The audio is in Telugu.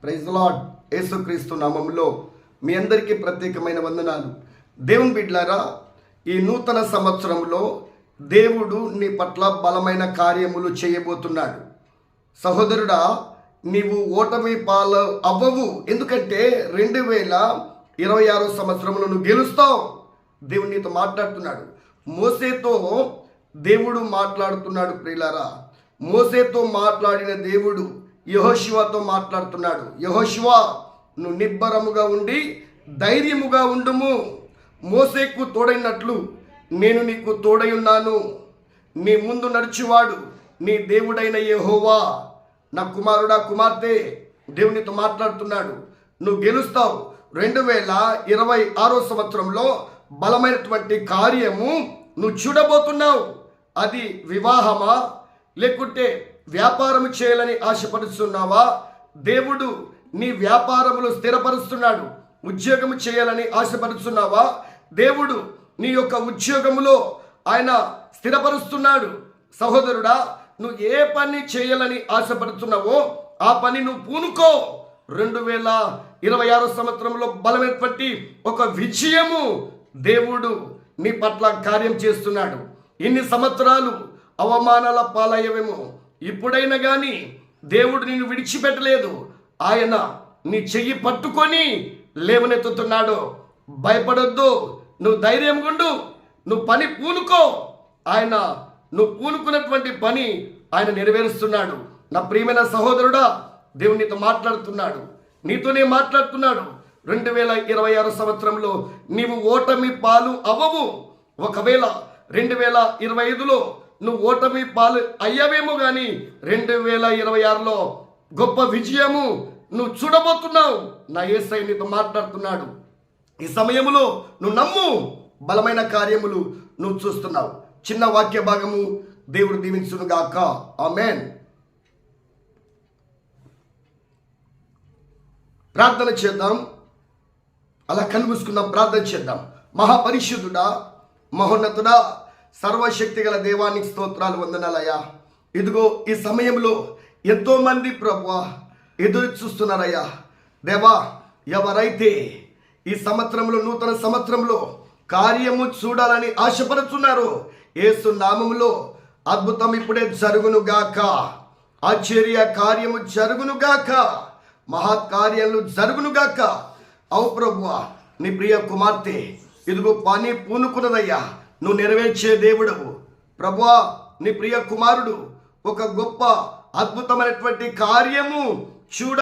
Praise the lord. యేసుక్రీస్తు నామములో మీ అందరికీ ప్రత్యేకమైన వందనాలు. దేవుని బిడ్డలారా, ఈ నూతన సంవత్సరంలో దేవుడు నీ పట్ల బలమైన కార్యములు చేయబోతున్నాడు. సహోదరుడా, నీవు ఓటమి పాలు అవ్వవు. ఎందుకంటే 2026 సంవత్సరంలో నువ్వు గెలుస్తావు. దేవుడు నీతో మాట్లాడుతున్నాడు. మోసేతో దేవుడు మాట్లాడుతున్నాడు. ప్రియులారా, మోసేతో మాట్లాడిన దేవుడు యెహోషువతో మాట్లాడుతున్నాడు. యెహోషువా, నువ్వు నిబ్బరముగా ఉండి ధైర్యముగా ఉండుము. మోసేకు తోడైనట్లు నేను నీకు తోడై ఉన్నాను. నీ ముందు నడిచేవాడు నీ దేవుడైన యెహోవా. నా కుమారుడా, కుమార్తె, దేవునితో మాట్లాడుతున్నాడు. నువ్వు గెలుస్తావు. 2026 సంవత్సరంలో బలమైనటువంటి కార్యము నువ్వు చూడబోతున్నావు. అది వివాహమా, లేకుంటే వ్యాపారం చేయాలని ఆశపడుతున్నావా? దేవుడు నీ వ్యాపారములు స్థిరపరుస్తున్నాడు. ఉద్యోగం చేయాలని ఆశపడుతున్నావా? దేవుడు నీ యొక్క ఉద్యోగములో ఆయన స్థిరపరుస్తున్నాడు. సహోదరుడా, నువ్వు ఏ పని చేయాలని ఆశపడుతున్నావో ఆ పని నువ్వు పూనుకో. 2026 సంవత్సరంలో బలమైనటువంటి ఒక విజయము దేవుడు నీ పట్ల కార్యం చేస్తున్నాడు. ఇన్ని సంవత్సరాలు అవమానాల పాలయ్యవేమో, ఇప్పుడైనా కానీ దేవుడు నిన్ను విడిచిపెట్టలేదు. ఆయన నీ చెయ్యి పట్టుకొని లేవనెత్తుతున్నాడు. భయపడొద్దు, నువ్వు ధైర్యంగా ఉండు, నువ్వు పని పూనుకో. ఆయన నువ్వు పూనుకున్నటువంటి పని ఆయన నెరవేరుస్తున్నాడు. నా ప్రియమైన సహోదరుడా, దేవుడు నీతో మాట్లాడుతున్నాడు, నీతోనే మాట్లాడుతున్నాడు. 2026 సంవత్సరంలో నీవు ఓటమి పాలు అవ్వవు. ఒకవేళ 2025లో నువ్వు ఓటమి పాలు అయ్యావేమో కానీ 2026లో గొప్ప విజయము నువ్వు చూడబోతున్నావు. నా యేసయ్య నీతో మాట్లాడుతున్నాడు. ఈ సమయంలో నువ్వు నమ్ము, బలమైన కార్యములు నువ్వు చూస్తున్నావు. చిన్న వాక్య భాగము దేవుడు దీవించునుగాక. ఆమేన్. ప్రార్థన చేద్దాం. అలా కనుమూసుకుందాం, ప్రార్థన చేద్దాం. మహాపరిశుద్ధుడా, మహోన్నతుడా, సర్వశక్తి గల దేవానికి స్తోత్రాలు, వందనాలయ్యా. ఇదిగో ఈ సమయంలో ఎంతోమంది ప్రభువా ఎదురు చూస్తున్నారయ్యా. దేవా, ఎవరైతే ఈ సంవత్సరంలో, నూతన సంవత్సరంలో కార్యము చూడాలని ఆశపడుతున్నారో యేసు నామములో అద్భుతం ఇప్పుడే జరుగునుగాక. ఆశ్చర్య కార్యము జరుగునుగాక. మహాకార్యాలు జరుగునుగాక. అవు ప్రభువా, నీ ప్రియ కుమార్తె ఇదిగో పని పూనుకున్నదయ్యా. నువ్వు నెరవేర్చే దేవుడవు ప్రభువా. నీ ప్రియ కుమారుడు ఒక గొప్ప అద్భుతమైనటువంటి కార్యము చూడ